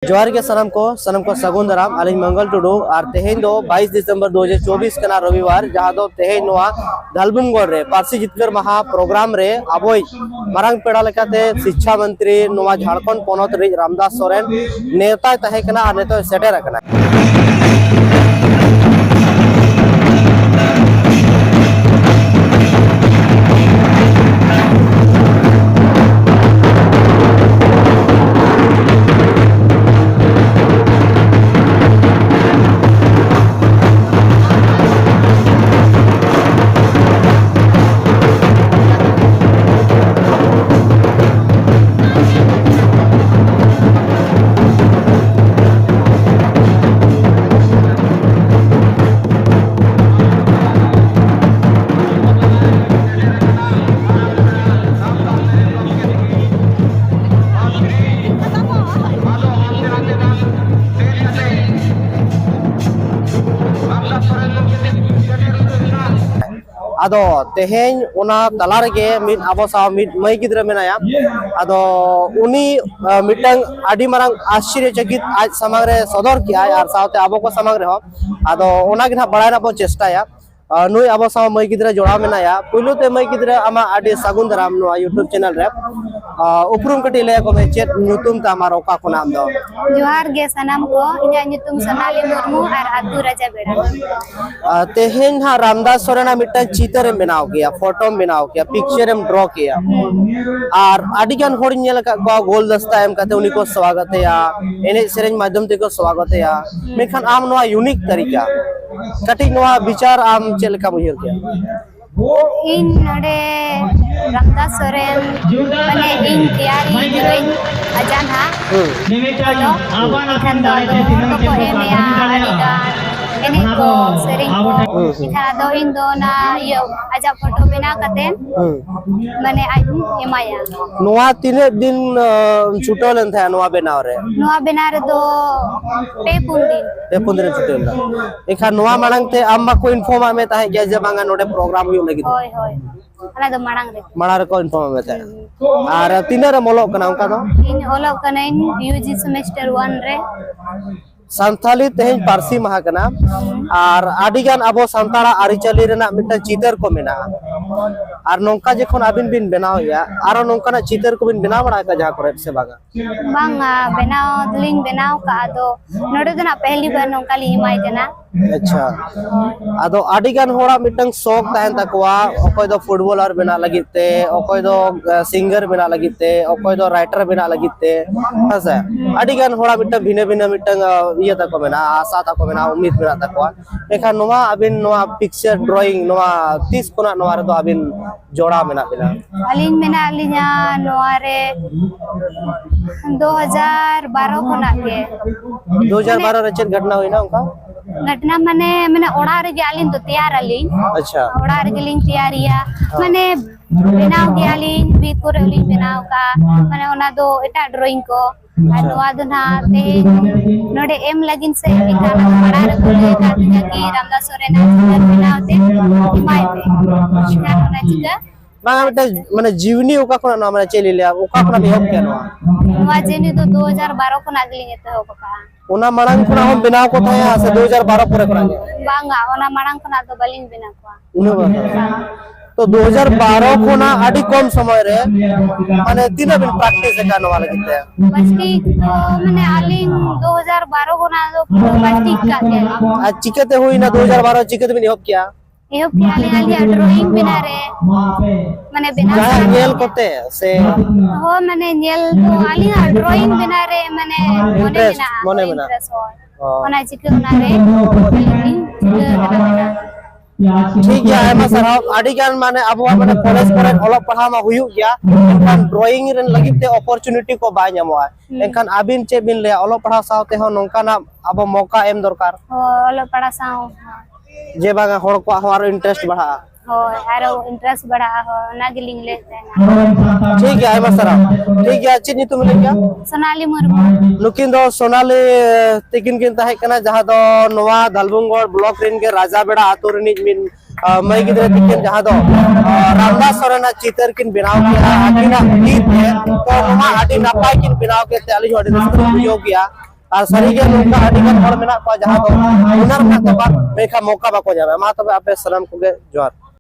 जोहार के सनम को सगुन दाराम अली मंगल टुडू और तेहेन दो 22 दिसंबर 2024 कना रविवार जहां दो तेहेन नोआ धलबुमगढ़ रे पारसी जितकर महा प्रोग्राम रे अबोई मारंग पेड़ा लेकाते शिक्षा मंत्री नोआ झारखंड पोनत रे रामदास सोरेन नेता तहे कना और नेता सेटेर कना। आदो तेहेन उना तला रेगे मिट आबो सा मिट मई गिद्रा मेनाया आदो उनी मिटंग आडी मारंग आश्चर्यचकित आज समांग रे सदर किया और साथे आबो को समांग रे हो आदो ओना गिना बड़ाय ना बो चेष्टाया नुई आबो सा मई गिद्रा जोड़ा मेनाया पुइलो ते मई गिद्रा आमा आडी सागुन दाराम नो यूट्यूब चैनल रे उपरुम कटी ले को मे चेत न्यूतुम ता मारो का को नाम दो जोहार गे सनम को इना न्यूतुम सोनाली मुर्मू और आतु राजा बेड़ा तेहेन हा रामदास सोरेना मिटन चितर बनाव किया फोटो बनाव किया पिक्चर एम ड्रॉ किया और आडिगान होड़ नेल का गोल दस्ता एम कते उनी को स्वागत है एने सेरेंज माध्यम ते को स्वागत है मेखान आम नोआ यूनिक तरीका कटिंग नोआ विचार आम चेलका बुझर किया इन नडे रामदास सोरेन माने इन तैयारी जोइन अजान हा फोटो इखान दो को एमेया आडिगान एने को सेरिंग को इखान दो इन दो ना यो आजा फोटो बना कते माने आज एमाया नोआ तिने दिन छुटोलन था नोआ बनाव रे दो पे पुन दिन छुटोला एखा नोआ मांग ते आम को इन्फॉर्म में ताहे जे जे बांगा नोडे प्रोग्राम हुई लगी होय होय अना दो मांग रे को इन्फॉर्म में ताहे और तिने रे मोलो कना उनका दो इन ओलो कना इन यूजी सेमेस्टर 1 रे संथाली तेहेन पारसी महा कना और आडिगान अबो संतारा आरिचाली रेना मिटा चितर को मेना और नोंका जखन आबिन बिन बनाव या आरो नोंका ना चितर को बिन बनाव बड़ा का जहा करे से बागा बनाव दलिन बनाव का दो नोडे दना पहली बार नोंका ली हिमाय जना अच्छा आदो आडिगान होड़ा मिटंग शौक ताहेन तकवा ओकोय दो फुटबॉलर बना लगिते ओकोय दो सिंगर बना लगिते ओकोय दो राइटर बना लगिते हसे आडिगान होड़ा मिटंग भिने भिने मिटंग ये तक मेना आशा तक मेना उम्मीद मेना तकवा एखा नोवा अबिन नोवा पिक्चर ड्राइंग नोवा 30 कोना नोवा रे दो अबिन जोड़ा मेना बिना अलिन मेना अलिया नोवा रे 2012 कोना के 2012 रे चेत घटना हुई ना उनका घटना माने ओड़ा रे गेलिन तो तैयार अलिन अच्छा ओड़ा रे गेलिन तैयारिया माने बनाव गेलिन बीत को रेलिन बनाव का माने ओना दो एटा ड्राइंग को नोआ दो ना ते नोडे एम लगिन से एका बड़ा रे बोले का कि रामदास सोरेन बनावते हिमाय पे इका ना चिका बांगा मिटा माने जीवनी ओका कोना ना माने चली ले ओका कोना बेहब के नोआ जेनी तो 2012 कोना गलिन एते हो का ओना मड़ांग कोना हम बनाव को था से 2012 पूरे कोना बांगा ओना मड़ांग कोना तो बलिन बिना को उनो तो 2012 कोना आडी कम समय रे माने तीन दिन प्रैक्टिस करने वाला किते बस्टिक तो माने आलिन 2012 कोना तो बस्टिक का दे आज चिकते हुई ना 2012 चिकते में होप क्या एहो आलिन आलिया ड्राइंग बिना रे माने बिना नेल कोते से हो माने नेल तो आलिया ड्राइंग बिना रे माने मोने बिना ओना चिके ओना रे ठीक है आयमा सराव आडिगान माने अब माने कॉलेज करे ओलो पढ़ा मा हुयु गया एनखान ड्राइंग रेन लगिते अपॉर्चुनिटी को बाय ᱧᱟᱢᱚᱜᱼᱟ एनखान आबिन चे बिन ले ओलो पढ़ा सावते हो नोंका ना अब मौका एम दरकार ओलो पढ़ा साव जे बागा होड़ को हमारो इंटरेस्ट बढ़ा हो आरो इंटरेस्ट बढ़ा हो ना गिलिंग ले ठीक है आयमा सराव ठीक है चिनी तुम ले क्या सोनाली मुर्मू नुकिन दो सोनाली तिकिन किन ताहे कना जहां दो नोवा दलबुंगगढ़ ब्लॉक रेन के राजा बेड़ा आतु रिनि मिन मई गिद्रा तिकिन जहां दो रामदास सोरेना चितर किन बनाव के आकिना गीत है तो नोवा आदि नपाय किन बनाव के ते आली होडी रस्ता बुझो गया और सारी के नौका आदि का हर मेना को जहां दो हुनर में तो बात मेखा मौका बाको जाबे मा तबे आपे सलाम को जोहार।